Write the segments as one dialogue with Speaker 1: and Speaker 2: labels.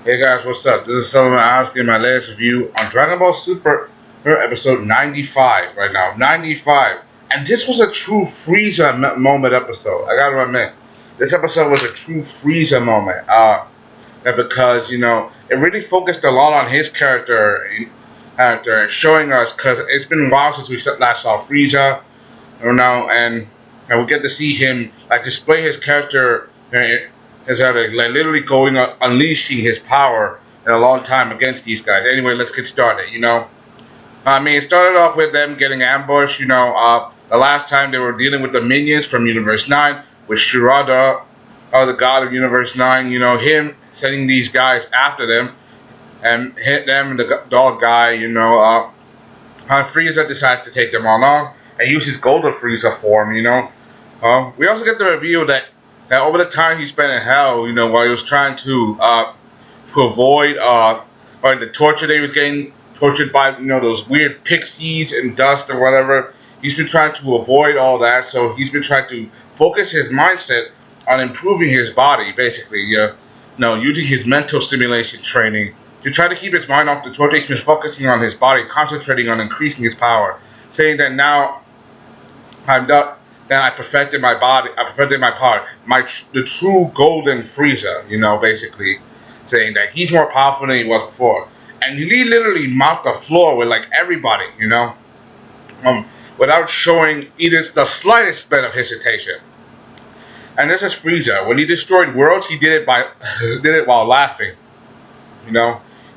Speaker 1: Hey guys, what's up? This is Solomon asking my latest review on Dragon Ball Super episode 95 right now. 95. And this was a true Frieza moment episode. I gotta admit. This episode was a true Frieza moment. Because, it really focused a lot on his character and showing us, because it's been a while since we last saw Frieza, and we get to see him like display his character, like literally going unleashing his power in a long time against these guys. Anyway, let's get started. I mean, it started off with them getting ambushed. The last time they were dealing with the minions from Universe 9 with Shirada, the god of Universe 9. Him sending these guys after them and hit them and the dog guy. Frieza decides to take them all on and use his Golden Frieza form. We also get the reveal that over the time he spent in hell, while he was trying to avoid or the torture that he was getting tortured by, those weird pixies and dust or whatever. He's been trying to avoid all that, so he's been trying to focus his mindset on improving his body, basically. Using his mental stimulation training to try to keep his mind off the torture. He's been focusing on his body, concentrating on increasing his power, saying that now I'm done. Then I perfected my body. I perfected my power. The true golden Frieza. Basically saying that he's more powerful than he was before, and he literally mopped the floor with like everybody. Without showing either the slightest bit of hesitation. And this is Frieza. When he destroyed worlds, he did it did it while laughing.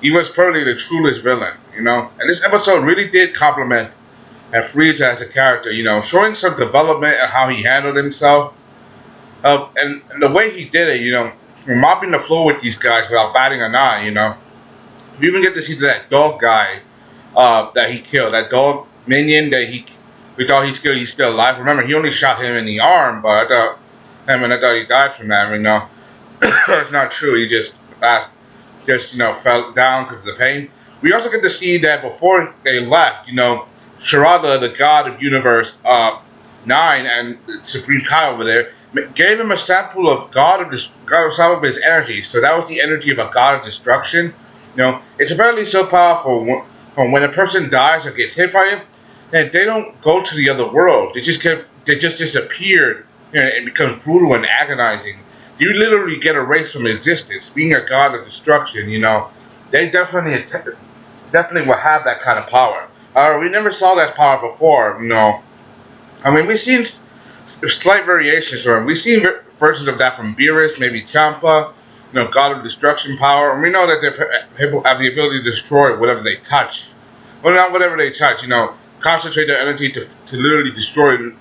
Speaker 1: He was probably the truest villain. And this episode really did compliment Frieza as a character, showing some development and how he handled himself. And the way he did it, mopping the floor with these guys without batting an eye, You even get to see that dog guy that he killed, that dog minion that we thought he killed, he's still alive. Remember, he only shot him in the arm, but I thought he died from that, It's not true, he just fell down because of the pain. We also get to see that before they left, Shirada, the god of Universe 9 and Supreme Kai over there, gave him a sample of some of his energy. So that was the energy of a god of destruction. It's apparently so powerful when a person dies or gets hit by it, and they don't go to the other world. They just disappear, and become brutal and agonizing. You literally get erased from existence. Being a god of destruction, they definitely will have that kind of power. We never saw that power before, I mean, we've seen slight variations from it. We've seen versions of that from Beerus, maybe Champa, God of Destruction power. And we know that they have the ability to destroy whatever they touch. Well, not whatever they touch, concentrate their energy to literally destroy it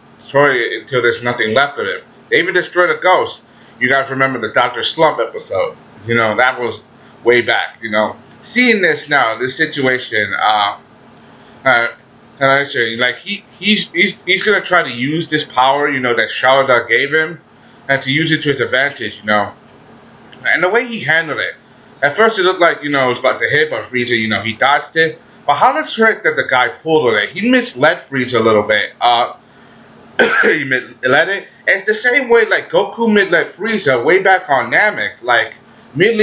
Speaker 1: until there's nothing left of it. They even destroyed a ghost. You guys remember the Dr. Slump episode. That was way back, Seeing this now, this situation, and actually, like he's gonna try to use this power, that Shalada gave him, and to use it to his advantage, And the way he handled it, at first it looked like it was about to hit, but Frieza, he dodged it. But how the trick that the guy pulled on it, he misled Frieza a little bit. He misled it. And it's the same way like Goku misled Frieza way back on Namek. Like he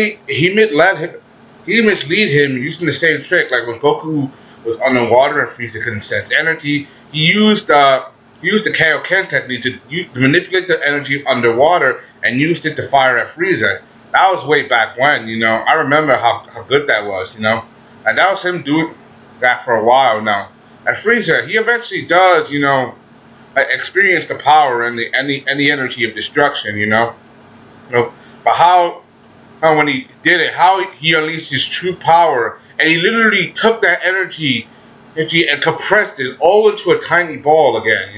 Speaker 1: mislead him using the same trick. Like when Goku was underwater and Frieza couldn't sense energy, he used the Kaioken technique to manipulate the energy underwater and used it to fire at Frieza. That was way back when, I remember how good that was, And that was him doing that for a while now. And Frieza, he eventually does, experience the power and the energy of destruction, But how when he did it, how he unleashed his true power, and he literally took that energy and compressed it all into a tiny ball again,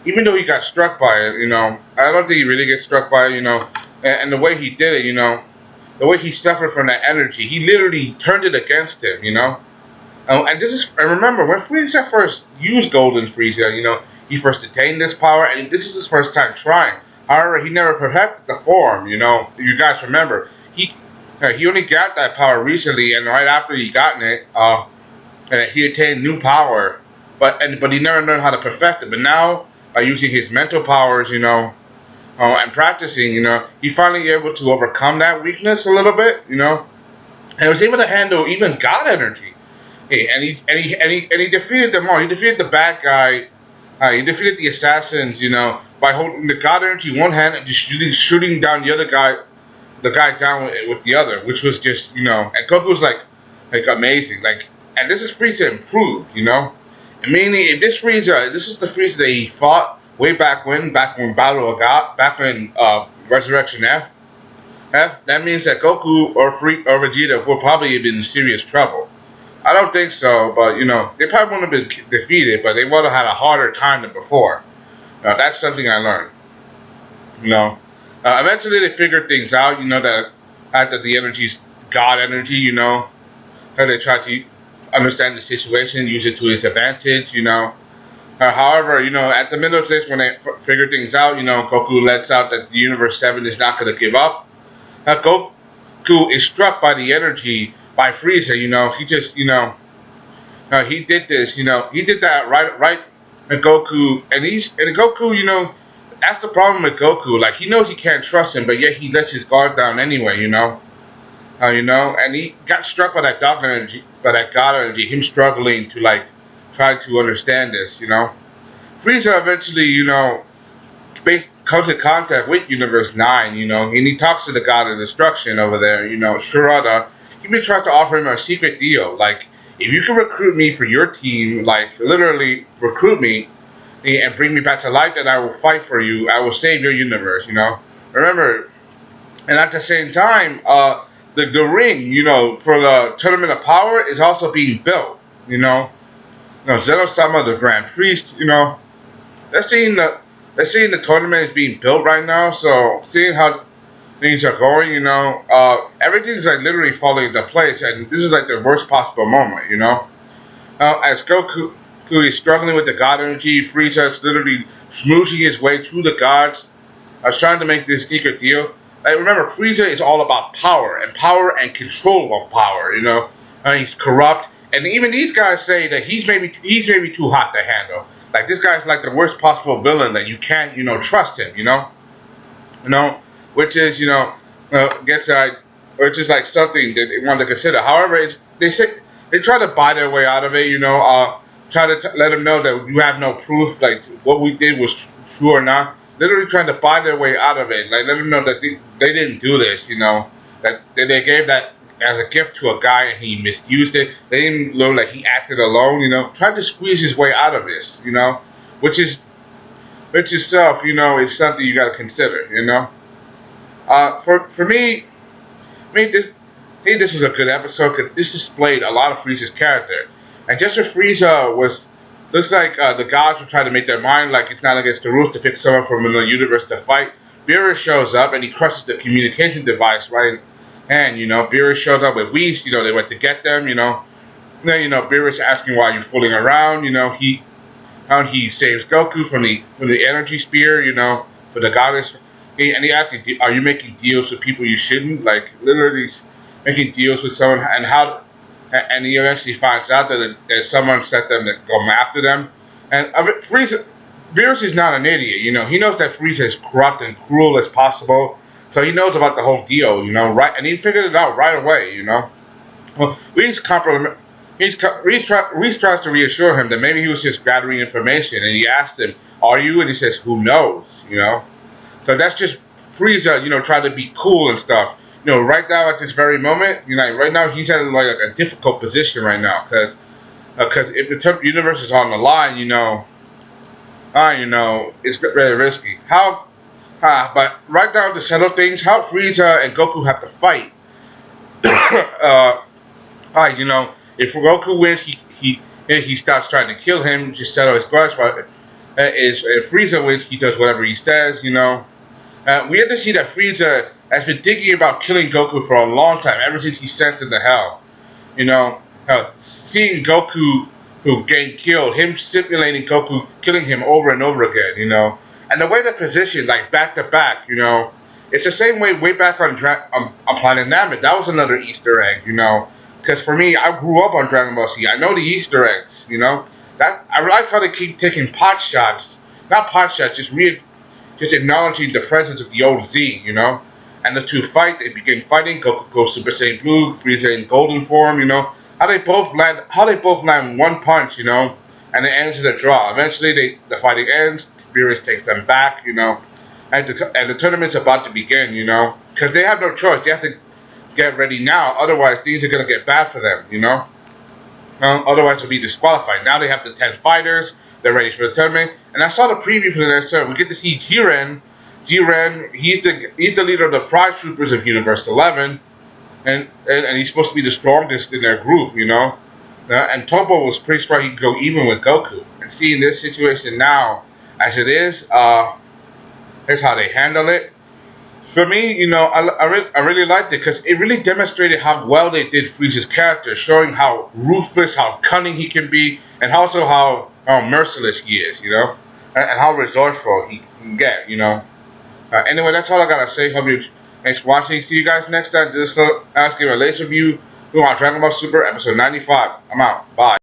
Speaker 1: Even though he got struck by it, I don't think he really gets struck by it, And the way he did it, the way he suffered from that energy, he literally turned it against him, And remember, when Frieza first used Golden Frieza, he first attained this power, and this is his first time trying. However, he never perfected the form, You guys remember, he only got that power recently, and right after he gotten it, he attained new power, but he never learned how to perfect it. But now, by using his mental powers, and practicing, he finally able to overcome that weakness a little bit, and was able to handle even God energy. Hey, and he defeated them all. He defeated the bad guy. He defeated the assassins, by holding the God energy in one hand and just shooting down the guy down with the other, which was just, and Goku was like amazing, and this is Frieza improved. And meaning, this is the Frieza that he fought way back when Battle of God, back when Resurrection F. That means that Goku or Vegeta will probably have been in serious trouble. I don't think so, but they probably wouldn't have been defeated, but they would have had a harder time than before. That's something I learned. You know, Eventually they figured things out. That after the energy's God energy. That they tried to understand the situation, use it to his advantage. However, at the middle of this, when they figure things out, Goku lets out that the Universe 7 is not going to give up. Goku is struck by the energy by Frieza. He just, he did this. He did that right. And Goku, that's the problem with Goku. Like, he knows he can't trust him, but yet he lets his guard down anyway. And he got struck by that God energy, him struggling to try to understand this. Frieza eventually, comes in contact with Universe 9, and he talks to the God of Destruction over there, Shirada. He even tries to offer him a secret deal, like, if you can recruit me for your team, literally recruit me, and bring me back to life, then I will fight for you, I will save your universe, Remember, and at the same time, the ring, for the Tournament of Power is also being built, Zen-Oh, the Grand Priest, they're seeing the tournament is being built right now, so seeing how things are going, everything's literally falling into place, and this is the worst possible moment, as Goku is struggling with the God energy, Frieza is literally smooching his way through the gods. I was trying to make this secret deal. Remember, Frieza is all about power and control of power, and he's corrupt, and even these guys say that he's maybe too hot to handle. This guy's the worst possible villain that you can't, trust him, which is, which is something that they want to consider. However, they try to buy their way out of it, try to let him know that you have no proof, what we did was true or not. Literally trying to buy their way out of it, let them know that they didn't do this, that they gave that as a gift to a guy and he misused it. They didn't know he acted alone, tried to squeeze his way out of this, which itself, is something you got to consider, For me, this was a good episode because this displayed a lot of Frieza's character, and just as Frieza looks like the gods were trying to make their mind it's not against the rules to pick someone from another universe to fight. Beerus shows up and he crushes the communication device right. And, Beerus showed up with Whis, they went to get them, Beerus asking why you're fooling around, he saves Goku from the energy spear, for the goddess, and he asked, are you making deals with people you shouldn't, literally making deals with someone, and he eventually finds out that someone set them to go after them, and Beerus is not an idiot, he knows that Frieza is corrupt and cruel as possible. So he knows about the whole deal, right? And he figured it out right away, Well, Reese tries to reassure him that maybe he was just gathering information, and he asked him, "Are you?" And he says, "Who knows?" So that's just Frieza, trying to be cool and stuff. Right now at this very moment, right now he's in a difficult position right now, because if the universe is on the line, it's very risky. But right now to settle things, how Frieza and Goku have to fight. If Goku wins, he stops trying to kill him, just settle his grudge. But if Frieza wins, he does whatever he says. We have to see that Frieza has been thinking about killing Goku for a long time, ever since he sent him to hell. Seeing Goku who getting killed, him simulating Goku killing him over and over again. And the way they're positioned, back to back, it's the same way back on Planet Namek. That was another Easter egg, because for me, I grew up on Dragon Ball Z. I know the Easter eggs, That I like how they keep taking pot shots, not pot shots, just acknowledging the presence of the old Z, and the two fight. They begin fighting. Goku goes Super Saiyan Blue, Frieza in golden form. You know how they both land one punch. You know, and it ends in a draw. Eventually, the fighting ends. Beerus takes them back. You know, and the tournament's about to begin. You know, because they have no choice. They have to get ready now. Otherwise, things are gonna get bad for them. You know. Otherwise, they'll be disqualified. Now they have the 10 fighters. They're ready for the tournament. And I saw the preview for the next tournament. We get to see Jiren. Jiren, he's the leader of the Prize Troopers of Universe 11, and he's supposed to be the strongest in their group, you know. And Topo was pretty smart. He could go even with Goku. And seeing this situation now, as it is, here's how they handle it. For me, you know, I really liked it because it really demonstrated how well they did Frieza's character, showing how ruthless, how cunning he can be, and also how merciless he is, you know, and how resourceful he can get, you know. Anyway, that's all I gotta say. Hope you thanks for watching. See you guys next time. This is asking a laser review on Dragon Ball Super episode 95. I'm out. Bye.